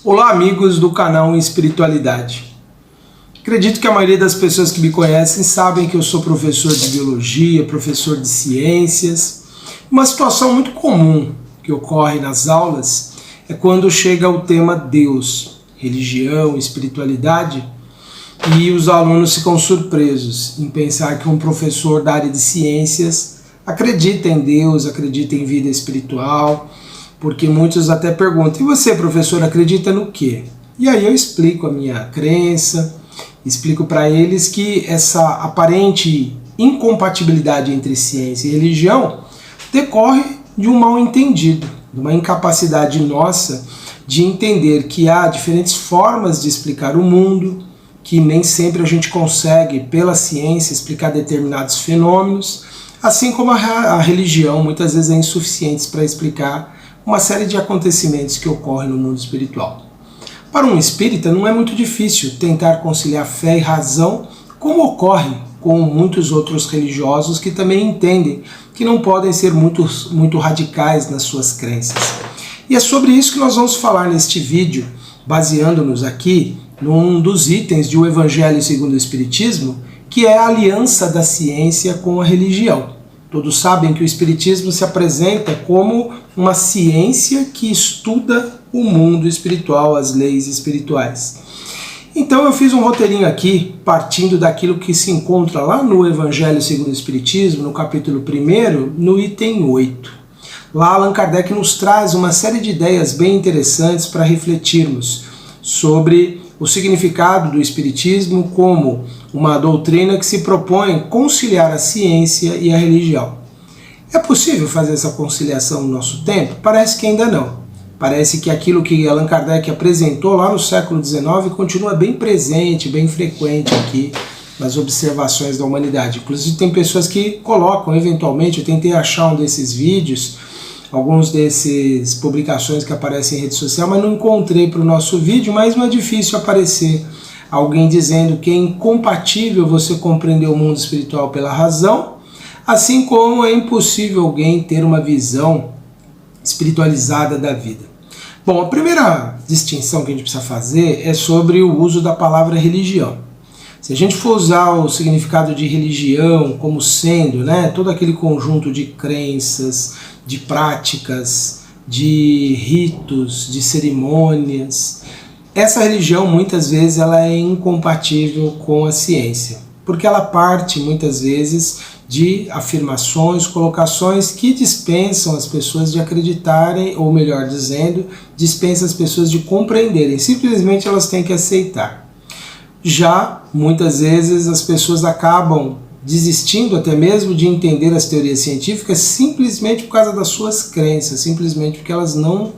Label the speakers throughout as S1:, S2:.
S1: Olá, amigos do canal Espiritualidade. Acredito que a maioria das pessoas que me conhecem sabem que eu sou professor de biologia, professor de ciências. Uma situação muito comum que ocorre nas aulas é quando chega o tema Deus, religião, espiritualidade, e os alunos ficam surpresos em pensar que um professor da área de ciências acredita em Deus, acredita em vida espiritual, porque muitos até perguntam: e você, professor, acredita no quê? E aí eu explico a minha crença, explico para eles que essa aparente incompatibilidade entre ciência e religião decorre de um mal-entendido, de uma incapacidade nossa de entender que há diferentes formas de explicar o mundo, que nem sempre a gente consegue, pela ciência, explicar determinados fenômenos, assim como a religião muitas vezes é insuficiente para explicar uma série de acontecimentos que ocorrem no mundo espiritual. Para um espírita não é muito difícil tentar conciliar fé e razão, como ocorre com muitos outros religiosos que também entendem que não podem ser muito radicais nas suas crenças. E é sobre isso que nós vamos falar neste vídeo, baseando-nos aqui num dos itens de O Evangelho segundo o Espiritismo, que é a aliança da ciência com a religião. Todos sabem que o Espiritismo se apresenta como uma ciência que estuda o mundo espiritual, as leis espirituais. Então eu fiz um roteirinho aqui, partindo daquilo que se encontra lá no Evangelho segundo o Espiritismo, no capítulo 1, no item 8. Lá Allan Kardec nos traz uma série de ideias bem interessantes para refletirmos sobre o significado do Espiritismo como uma doutrina que se propõe conciliar a ciência e a religião. É possível fazer essa conciliação no nosso tempo? Parece que ainda não. Parece que aquilo que Allan Kardec apresentou lá no século XIX continua bem presente, bem frequente aqui nas observações da humanidade. Inclusive tem pessoas que colocam, eventualmente, eu tentei achar um desses vídeos, alguns desses publicações que aparecem em rede social, mas não encontrei para o nosso vídeo, mas não é difícil aparecer alguém dizendo que é incompatível você compreender o mundo espiritual pela razão, assim como é impossível alguém ter uma visão espiritualizada da vida. Bom, a primeira distinção que a gente precisa fazer é sobre o uso da palavra religião. Se a gente for usar o significado de religião como sendo, todo aquele conjunto de crenças, de práticas, de ritos, de cerimônias, essa religião muitas vezes ela é incompatível com a ciência, porque ela parte muitas vezes de afirmações, colocações que dispensam as pessoas de acreditarem, ou melhor dizendo, dispensam as pessoas de compreenderem, simplesmente elas têm que aceitar. Já muitas vezes as pessoas acabam desistindo até mesmo de entender as teorias científicas simplesmente por causa das suas crenças, simplesmente porque elas não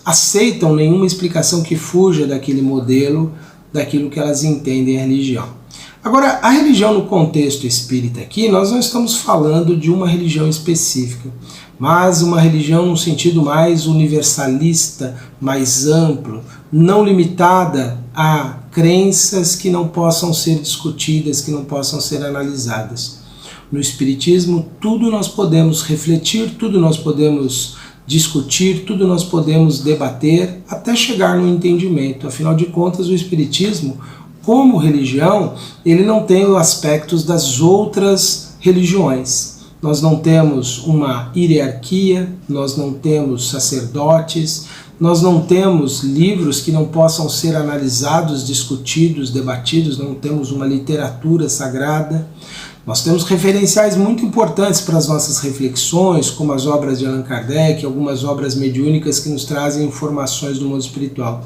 S1: aceitam nenhuma explicação que fuja daquele modelo, daquilo que elas entendem a religião. Agora, a religião no contexto espírita aqui, nós não estamos falando de uma religião específica, mas uma religião num sentido mais universalista, mais amplo, não limitada a crenças que não possam ser discutidas, que não possam ser analisadas. No Espiritismo, tudo nós podemos refletir, tudo nós podemos discutir, tudo nós podemos debater, até chegar no entendimento. Afinal de contas, o Espiritismo, como religião, ele não tem os aspectos das outras religiões. Nós não temos uma hierarquia, nós não temos sacerdotes, nós não temos livros que não possam ser analisados, discutidos, debatidos, não temos uma literatura sagrada. Nós temos referenciais muito importantes para as nossas reflexões, como as obras de Allan Kardec, algumas obras mediúnicas que nos trazem informações do mundo espiritual.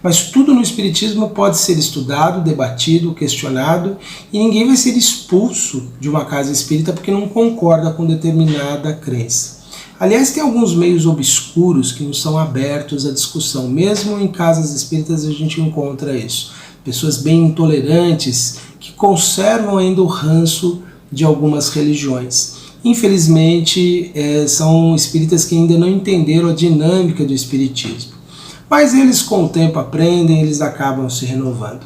S1: Mas tudo no Espiritismo pode ser estudado, debatido, questionado, e ninguém vai ser expulso de uma casa espírita porque não concorda com determinada crença. Aliás, tem alguns meios obscuros que não são abertos à discussão. Mesmo em casas espíritas a gente encontra isso. Pessoas bem intolerantes que conservam ainda o ranço de algumas religiões. Infelizmente, são espíritas que ainda não entenderam a dinâmica do espiritismo. Mas eles com o tempo aprendem, eles acabam se renovando.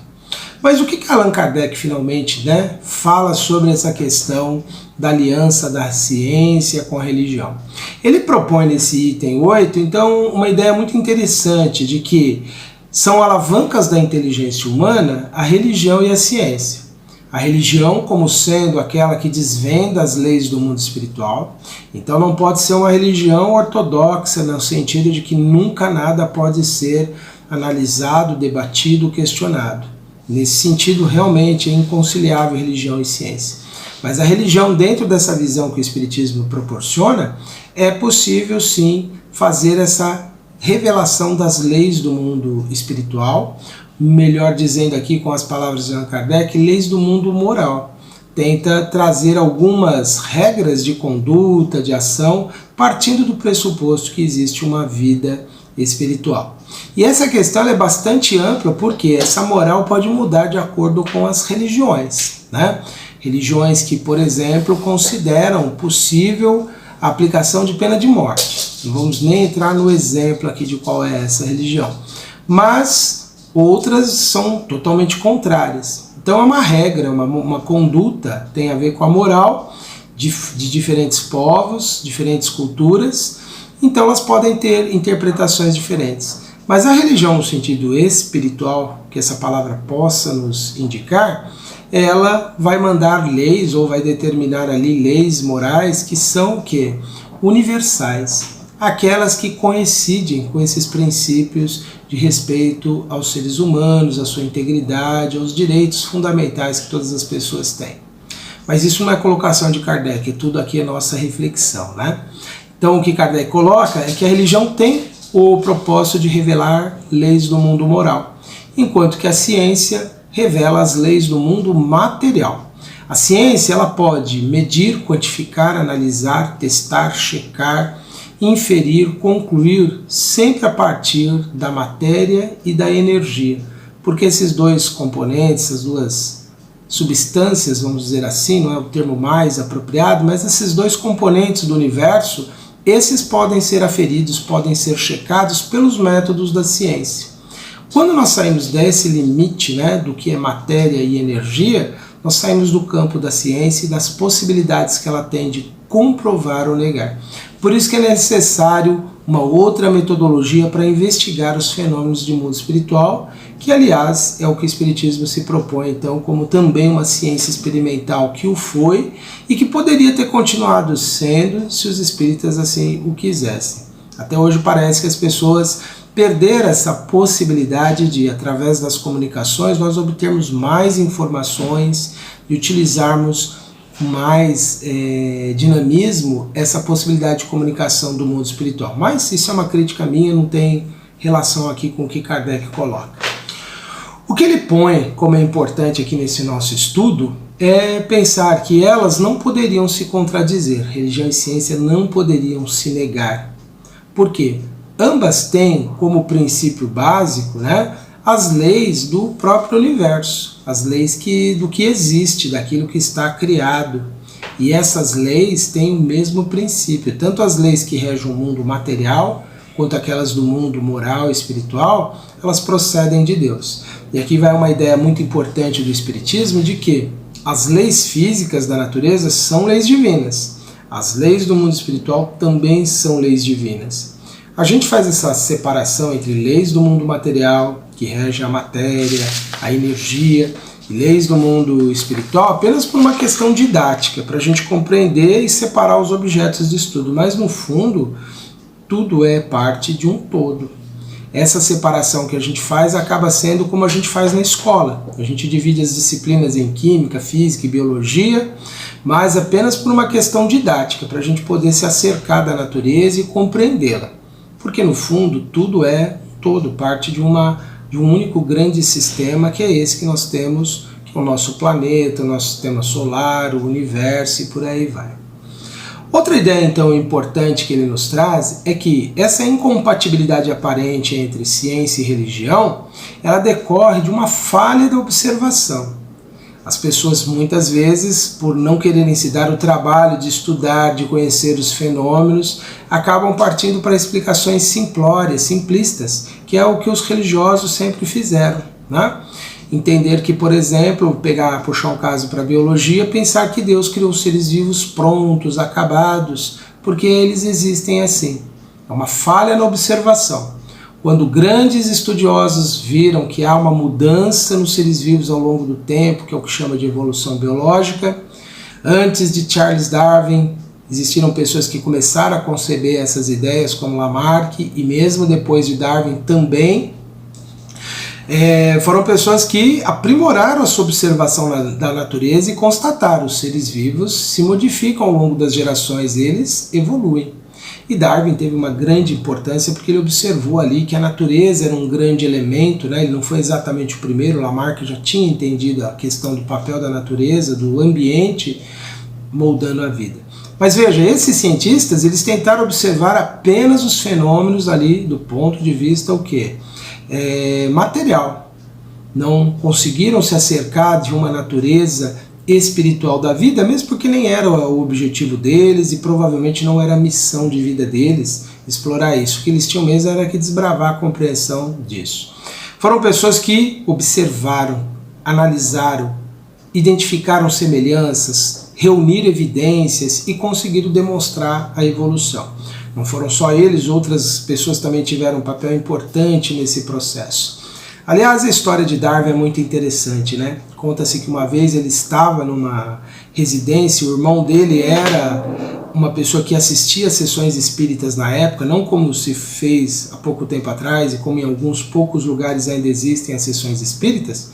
S1: Mas o que Allan Kardec finalmente fala sobre essa questão da aliança da ciência com a religião? Ele propõe nesse item 8, então, uma ideia muito interessante de que são alavancas da inteligência humana a religião e a ciência. A religião como sendo aquela que desvenda as leis do mundo espiritual, então não pode ser uma religião ortodoxa no sentido de que nunca nada pode ser analisado, debatido, questionado. Nesse sentido, realmente é inconciliável religião e ciência. Mas a religião, dentro dessa visão que o Espiritismo proporciona, é possível sim fazer essa revelação das leis do mundo espiritual, melhor dizendo aqui com as palavras de Allan Kardec, leis do mundo moral. Tenta trazer algumas regras de conduta, de ação, partindo do pressuposto que existe uma vida espiritual. E essa questão é bastante ampla porque essa moral pode mudar de acordo com as religiões, né? Religiões que, por exemplo, consideram possível a aplicação de pena de morte. Não vamos nem entrar no exemplo aqui de qual é essa religião. Mas outras são totalmente contrárias. Então é uma regra, uma conduta, tem a ver com a moral de diferentes povos, diferentes culturas. Então elas podem ter interpretações diferentes. Mas a religião no sentido espiritual, que essa palavra possa nos indicar, ela vai mandar leis ou vai determinar ali leis morais que são o quê? Universais. Aquelas que coincidem com esses princípios de respeito aos seres humanos, à sua integridade, aos direitos fundamentais que todas as pessoas têm. Mas isso não é colocação de Kardec, tudo aqui é nossa reflexão, né? Então o que Kardec coloca é que a religião tem o propósito de revelar leis do mundo moral, enquanto que a ciência revela as leis do mundo material. A ciência ela pode medir, quantificar, analisar, testar, checar, inferir, concluir, sempre a partir da matéria e da energia, porque esses dois componentes, essas duas substâncias, vamos dizer assim, não é o termo mais apropriado, mas esses dois componentes do universo, esses podem ser aferidos, podem ser checados pelos métodos da ciência. Quando nós saímos desse limite, né, do que é matéria e energia, nós saímos do campo da ciência e das possibilidades que ela tem de comprovar ou negar. Por isso que é necessário uma outra metodologia para investigar os fenômenos de mundo espiritual, que aliás é o que o Espiritismo se propõe então como também uma ciência experimental que o foi e que poderia ter continuado sendo se os espíritas assim o quisessem. Até hoje parece que as pessoas perderam essa possibilidade de, através das comunicações, nós obtermos mais informações e utilizarmos mais dinamismo essa possibilidade de comunicação do mundo espiritual. Mas isso é uma crítica minha, não tem relação aqui com o que Kardec coloca. O que ele põe como é importante aqui nesse nosso estudo é pensar que elas não poderiam se contradizer, religião e ciência não poderiam se negar. Por quê? Ambas têm como princípio básico, né, as leis do próprio universo, as leis do que existe, daquilo que está criado. E essas leis têm o mesmo princípio, tanto as leis que regem o mundo material, quanto aquelas do mundo moral e espiritual, elas procedem de Deus. E aqui vai uma ideia muito importante do Espiritismo de que as leis físicas da natureza são leis divinas. As leis do mundo espiritual também são leis divinas. A gente faz essa separação entre leis do mundo material, que rege a matéria, a energia, e leis do mundo espiritual apenas por uma questão didática, para a gente compreender e separar os objetos de estudo. Mas no fundo, tudo é parte de um todo. Essa separação que a gente faz acaba sendo como a gente faz na escola. A gente divide as disciplinas em química, física e biologia, mas apenas por uma questão didática, para a gente poder se acercar da natureza e compreendê-la. Porque no fundo tudo é todo, parte de um único grande sistema que é esse que nós temos, que é o nosso planeta, o nosso sistema solar, o universo e por aí vai. Outra ideia então importante que ele nos traz é que essa incompatibilidade aparente entre ciência e religião, ela decorre de uma falha da observação. As pessoas muitas vezes, por não quererem se dar o trabalho de estudar, de conhecer os fenômenos, acabam partindo para explicações simplórias, simplistas, que é o que os religiosos sempre fizeram, né? Entender que, por exemplo, puxar um caso para a biologia, pensar que Deus criou seres vivos prontos, acabados, porque eles existem assim. É uma falha na observação. quando grandes estudiosos viram que há uma mudança nos seres vivos ao longo do tempo, que é o que chama de evolução biológica. Antes de Charles Darwin, existiram pessoas que começaram a conceber essas ideias, como Lamarck, e mesmo depois de Darwin também, foram pessoas que aprimoraram a sua observação da natureza e constataram os seres vivos se modificam ao longo das gerações, eles evoluem. E Darwin teve uma grande importância porque ele observou ali que a natureza era um grande elemento, né? Ele não foi exatamente o primeiro, Lamarck já tinha entendido a questão do papel da natureza, do ambiente moldando a vida. Mas veja, esses cientistas, eles tentaram observar apenas os fenômenos ali do ponto de vista o quê? Material. Não conseguiram se acercar de uma natureza espiritual da vida, mesmo porque nem era o objetivo deles e provavelmente não era a missão de vida deles explorar isso. O que eles tinham mesmo era que desbravar a compreensão disso. Foram pessoas que observaram, analisaram, identificaram semelhanças, reuniram evidências e conseguiram demonstrar a evolução. Não foram só eles, outras pessoas também tiveram um papel importante nesse processo. Aliás, a história de Darwin é muito interessante, né? Conta-se que uma vez ele estava numa residência, o irmão dele era uma pessoa que assistia a sessões espíritas na época, não como se fez há pouco tempo atrás e como em alguns poucos lugares ainda existem as sessões espíritas,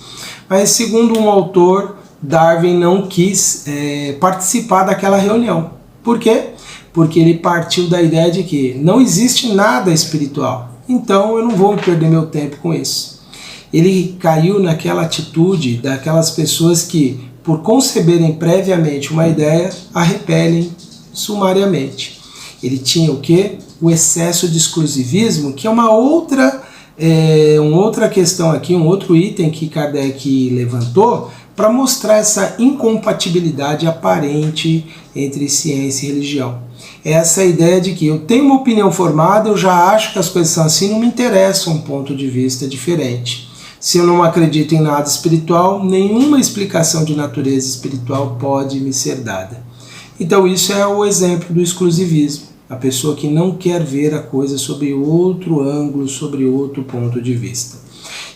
S1: mas segundo um autor, Darwin não quis participar daquela reunião. Por quê? Porque ele partiu da ideia de que não existe nada espiritual, então eu não vou perder meu tempo com isso. Ele caiu naquela atitude daquelas pessoas que, por conceberem previamente uma ideia, a repelem sumariamente. Ele tinha o quê? O excesso de exclusivismo, que é uma outra questão aqui, um outro item que Kardec levantou, para mostrar essa incompatibilidade aparente entre ciência e religião. Essa ideia de que eu tenho uma opinião formada, eu já acho que as coisas são assim, não me interessa um ponto de vista diferente. Se eu não acredito em nada espiritual, nenhuma explicação de natureza espiritual pode me ser dada. Então isso é o exemplo do exclusivismo. A pessoa que não quer ver a coisa sob outro ângulo, sobre outro ponto de vista.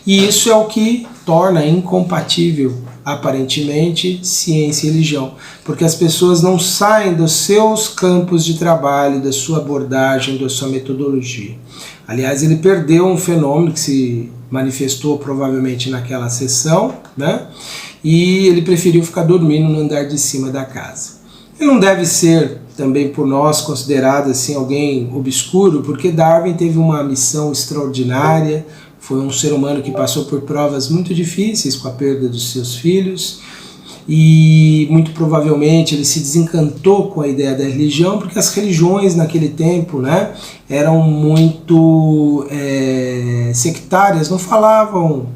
S1: E isso é o que torna incompatível, aparentemente, ciência e religião. Porque as pessoas não saem dos seus campos de trabalho, da sua abordagem, da sua metodologia. Aliás, ele perdeu um fenômeno que se manifestou provavelmente naquela sessão, né? E ele preferiu ficar dormindo no andar de cima da casa. Ele não deve ser também por nós considerado assim alguém obscuro, porque Darwin teve uma missão extraordinária, foi um ser humano que passou por provas muito difíceis com a perda dos seus filhos e muito provavelmente ele se desencantou com a ideia da religião, porque as religiões naquele tempo, né, eram muito sectárias, não falavam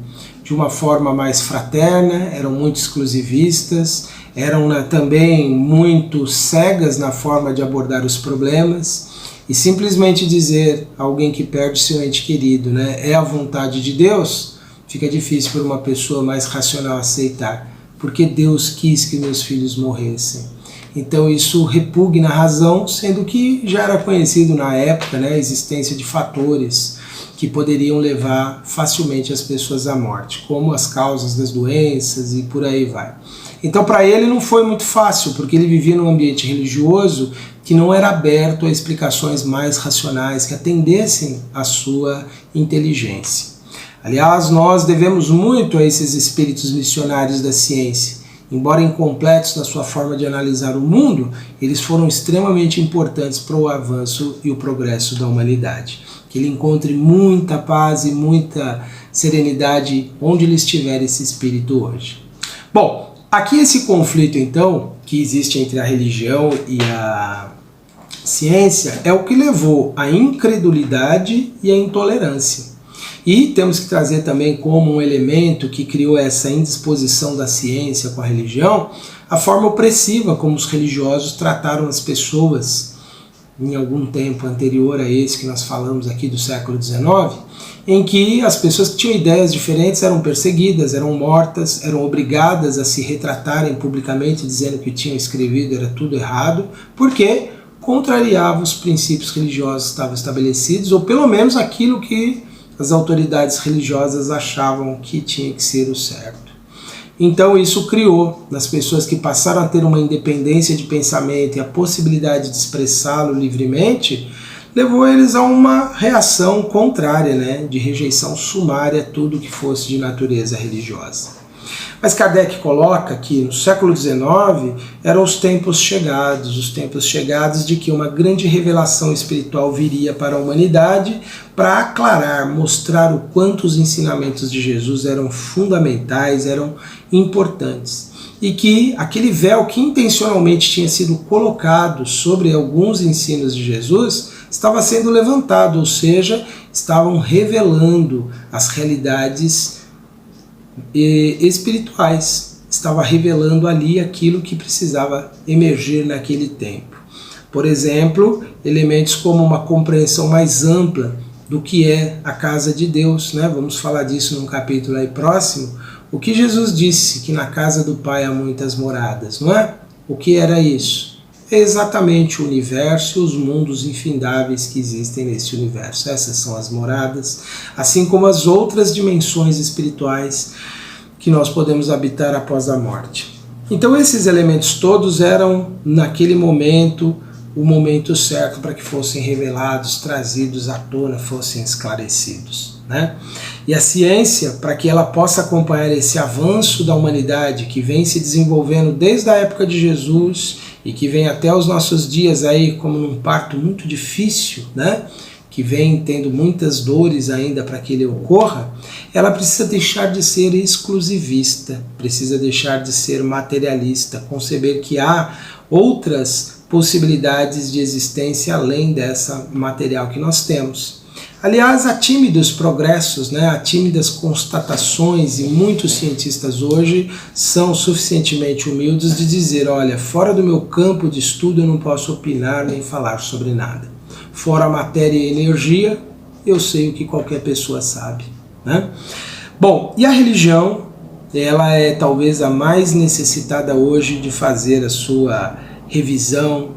S1: de uma forma mais fraterna, eram muito exclusivistas, eram também muito cegas na forma de abordar os problemas, e simplesmente dizer a alguém que perde seu ente querido, né, é a vontade de Deus, fica difícil para uma pessoa mais racional aceitar, porque Deus quis que meus filhos morressem. Então isso repugna a razão, sendo que já era conhecido na época, né, a existência de fatores que poderiam levar facilmente as pessoas à morte, como as causas das doenças e por aí vai. Então para ele não foi muito fácil, porque ele vivia num ambiente religioso que não era aberto a explicações mais racionais, que atendessem à sua inteligência. Aliás, nós devemos muito a esses espíritos missionários da ciência. Embora incompletos na sua forma de analisar o mundo, eles foram extremamente importantes para o avanço e o progresso da humanidade. Que ele encontre muita paz e muita serenidade onde ele estiver esse espírito hoje. Bom, aqui esse conflito então, que existe entre a religião e a ciência, é o que levou à incredulidade e à intolerância. E temos que trazer também como um elemento que criou essa indisposição da ciência com a religião, a forma opressiva como os religiosos trataram as pessoas em algum tempo anterior a esse que nós falamos aqui do século XIX, em que as pessoas que tinham ideias diferentes eram perseguidas, eram mortas, eram obrigadas a se retratarem publicamente dizendo que tinham escrevido era tudo errado, porque contrariava os princípios religiosos que estavam estabelecidos, ou pelo menos aquilo que as autoridades religiosas achavam que tinha que ser o certo. Então isso criou nas pessoas que passaram a ter uma independência de pensamento e a possibilidade de expressá-lo livremente, levou eles a uma reação contrária, né, de rejeição sumária a tudo que fosse de natureza religiosa. Mas Kardec coloca que no século XIX eram os tempos chegados de que uma grande revelação espiritual viria para a humanidade para aclarar, mostrar o quanto os ensinamentos de Jesus eram fundamentais, eram importantes. E que aquele véu que intencionalmente tinha sido colocado sobre alguns ensinos de Jesus estava sendo levantado, ou seja, estavam revelando as realidades espirituais, estava revelando ali aquilo que precisava emergir naquele tempo. Por exemplo, elementos como uma compreensão mais ampla do que é a casa de Deus, né? Vamos falar disso num capítulo aí próximo. O que Jesus disse, que na casa do Pai há muitas moradas, não é? O que era isso? É exatamente o universo e os mundos infindáveis que existem nesse universo. Essas são as moradas, assim como as outras dimensões espirituais que nós podemos habitar após a morte. Então esses elementos todos eram, naquele momento, o momento certo para que fossem revelados, trazidos à tona, fossem esclarecidos, né? E a ciência, para que ela possa acompanhar esse avanço da humanidade que vem se desenvolvendo desde a época de Jesus e que vem até os nossos dias aí como num parto muito difícil, né? Que vem tendo muitas dores ainda para que ele ocorra, ela precisa deixar de ser exclusivista, precisa deixar de ser materialista, conceber que há outras possibilidades de existência além dessa material que nós temos. Aliás, há tímidos progressos, né? Há tímidas constatações, e muitos cientistas hoje são suficientemente humildes de dizer, olha, fora do meu campo de estudo eu não posso opinar nem falar sobre nada. Fora a matéria e a energia, eu sei o que qualquer pessoa sabe, né? Bom, e a religião, ela é talvez a mais necessitada hoje de fazer a sua revisão,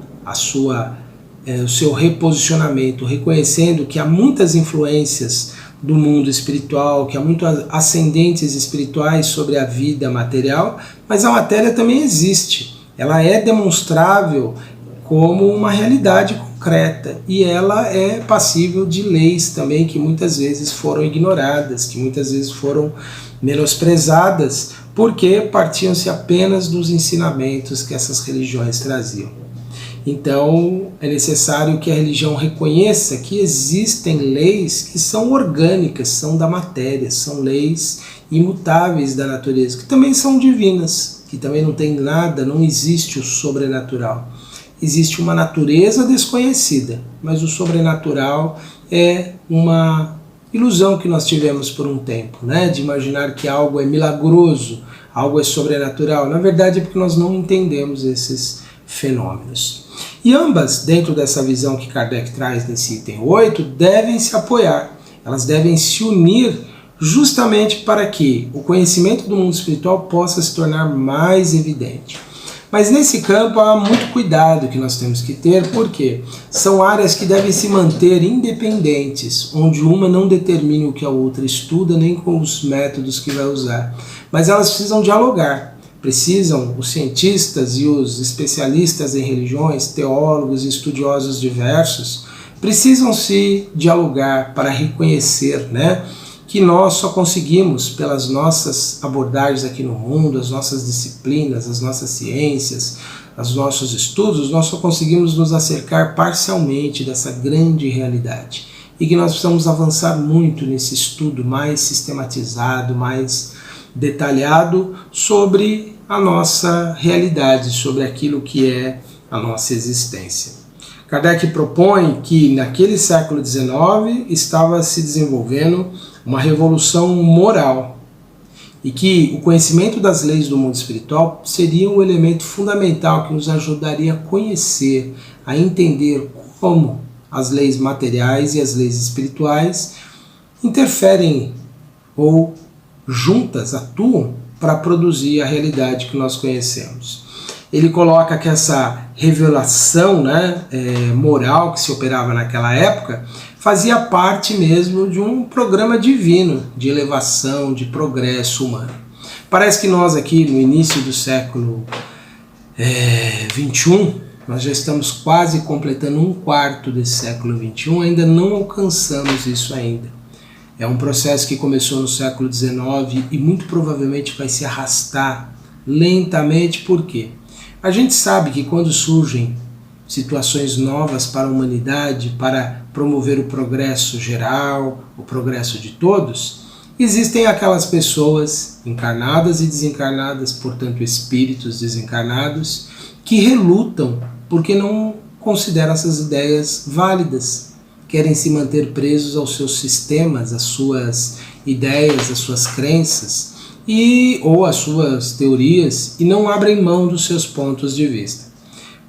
S1: o seu reposicionamento, reconhecendo que há muitas influências do mundo espiritual, que há muitos ascendentes espirituais sobre a vida material, mas a matéria também existe. Ela é demonstrável como uma realidade concreta e ela é passível de leis também que muitas vezes foram ignoradas, que muitas vezes foram menosprezadas, porque partiam-se apenas dos ensinamentos que essas religiões traziam. Então é necessário que a religião reconheça que existem leis que são orgânicas, são da matéria, são leis imutáveis da natureza, que também são divinas, que também não tem nada, não existe o sobrenatural. Existe uma natureza desconhecida, mas o sobrenatural é uma ilusão que nós tivemos por um tempo, né? De imaginar que algo é milagroso, algo é sobrenatural. Na verdade é porque nós não entendemos esses fenômenos. E ambas, dentro dessa visão que Kardec traz nesse item 8, devem se apoiar, elas devem se unir justamente para que o conhecimento do mundo espiritual possa se tornar mais evidente. Mas nesse campo há muito cuidado que nós temos que ter, porque são áreas que devem se manter independentes, onde uma não determine o que a outra estuda, nem com os métodos que vai usar. Mas elas precisam dialogar. Precisam os cientistas e os especialistas em religiões, teólogos e estudiosos diversos, precisam se dialogar para reconhecer, né, que nós só conseguimos, pelas nossas abordagens aqui no mundo, as nossas disciplinas, as nossas ciências, os nossos estudos, nós só conseguimos nos acercar parcialmente dessa grande realidade. E que nós precisamos avançar muito nesse estudo mais sistematizado, mais detalhado sobre a nossa realidade, sobre aquilo que é a nossa existência. Kardec propõe que naquele século XIX estava se desenvolvendo uma revolução moral e que o conhecimento das leis do mundo espiritual seria um elemento fundamental que nos ajudaria a conhecer, a entender como as leis materiais e as leis espirituais interferem ou juntas atuam para produzir a realidade que nós conhecemos. Ele coloca que essa revelação, né, moral que se operava naquela época fazia parte mesmo de um programa divino de elevação, de progresso humano. Parece que nós aqui no início do século XXI, nós já estamos quase completando um quarto desse século XXI, ainda não alcançamos isso ainda. É um processo que começou no século XIX e muito provavelmente vai se arrastar lentamente. Por quê? A gente sabe que quando surgem situações novas para a humanidade, para promover o progresso geral, o progresso de todos, existem aquelas pessoas encarnadas e desencarnadas, portanto espíritos desencarnados, que relutam porque não consideram essas ideias válidas, querem se manter presos aos seus sistemas, às suas ideias, às suas crenças ou às suas teorias, e não abrem mão dos seus pontos de vista.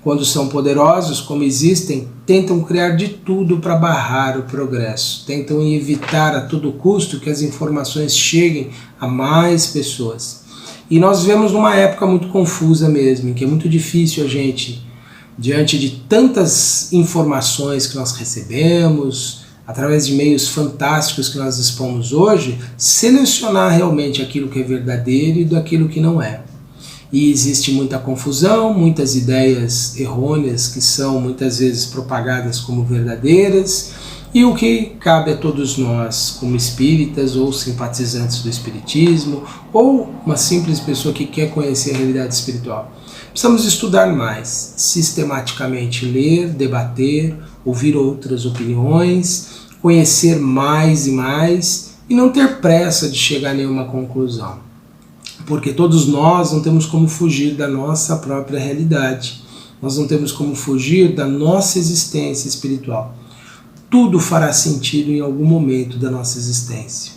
S1: Quando são poderosos, como existem, tentam criar de tudo para barrar o progresso, tentam evitar a todo custo que as informações cheguem a mais pessoas. E nós vivemos numa época muito confusa mesmo, em que é muito difícil a gente, diante de tantas informações que nós recebemos, através de meios fantásticos que nós dispomos hoje, selecionar realmente aquilo que é verdadeiro e daquilo que não é. E existe muita confusão, muitas ideias errôneas que são muitas vezes propagadas como verdadeiras, e o que cabe a todos nós, como espíritas ou simpatizantes do espiritismo, ou uma simples pessoa que quer conhecer a realidade espiritual. Precisamos estudar mais, sistematicamente ler, debater, ouvir outras opiniões, conhecer mais e não ter pressa de chegar a nenhuma conclusão. Porque todos nós não temos como fugir da nossa própria realidade. Nós não temos como fugir da nossa existência espiritual. Tudo fará sentido em algum momento da nossa existência.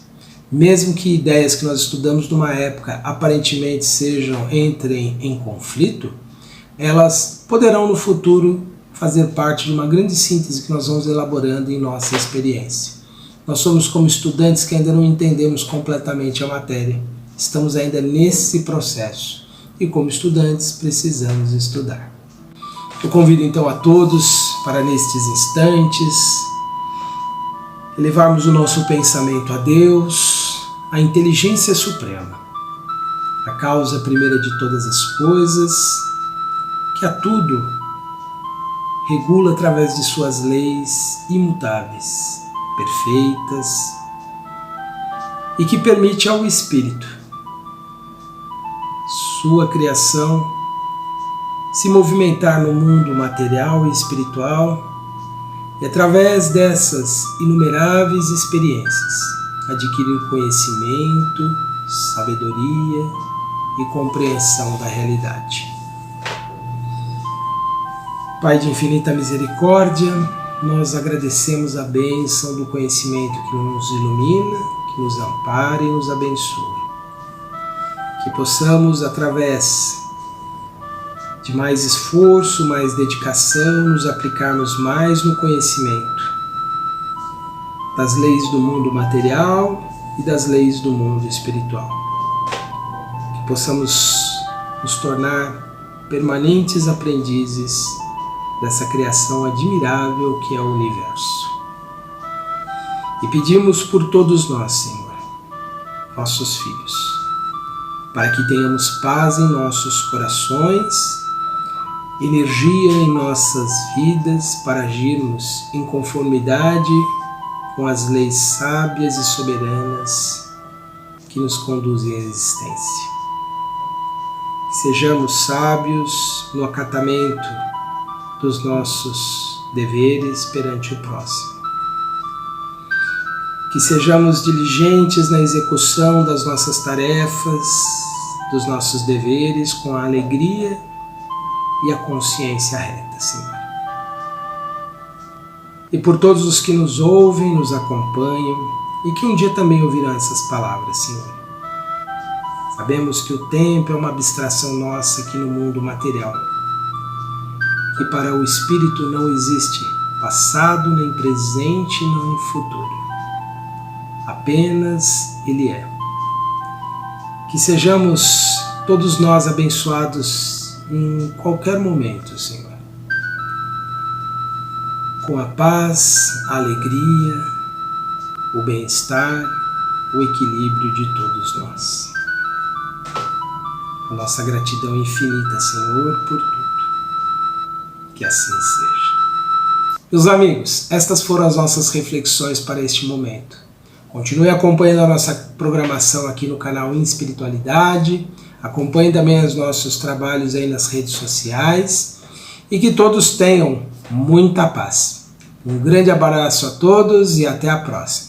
S1: Mesmo que ideias que nós estudamos numa época aparentemente entrem em conflito, elas poderão no futuro fazer parte de uma grande síntese que nós vamos elaborando em nossa experiência. Nós somos como estudantes que ainda não entendemos completamente a matéria. Estamos ainda nesse processo e, como estudantes, precisamos estudar. Eu convido então a todos para, nestes instantes, elevarmos o nosso pensamento a Deus, a inteligência suprema, a causa primeira de todas as coisas, que a tudo regula através de suas leis imutáveis, perfeitas, e que permite ao Espírito, sua criação, se movimentar no mundo material e espiritual e através dessas inumeráveis experiências adquirir conhecimento, sabedoria e compreensão da realidade. Pai de infinita misericórdia, nós agradecemos a bênção do conhecimento que nos ilumina, que nos ampara e nos abençoa. Que possamos, através de mais esforço, mais dedicação, nos aplicarmos mais no conhecimento das leis do mundo material e das leis do mundo espiritual. Que possamos nos tornar permanentes aprendizes dessa criação admirável que é o universo. E pedimos por todos nós, Senhor, vossos filhos, para que tenhamos paz em nossos corações, energia em nossas vidas para agirmos em conformidade com as leis sábias e soberanas que nos conduzem à existência. Que sejamos sábios no acatamento dos nossos deveres perante o próximo. Que sejamos diligentes na execução das nossas tarefas, dos nossos deveres, com a alegria e a consciência reta, Senhor. E por todos os que nos ouvem, nos acompanham e que um dia também ouvirão essas palavras, Senhor. Sabemos que o tempo é uma abstração nossa aqui no mundo material. Que para o Espírito não existe passado, nem presente, nem futuro. Apenas Ele é. Que sejamos todos nós abençoados em qualquer momento, Senhor. com a paz, a alegria, o bem-estar, o equilíbrio de todos nós. A nossa gratidão infinita, Senhor, por tudo. Que assim seja. Meus amigos, estas foram as nossas reflexões para este momento. Continue acompanhando a nossa programação aqui no canal Espiritualidade. Acompanhe também os nossos trabalhos aí nas redes sociais. E que todos tenham muita paz. Um grande abraço a todos e até a próxima.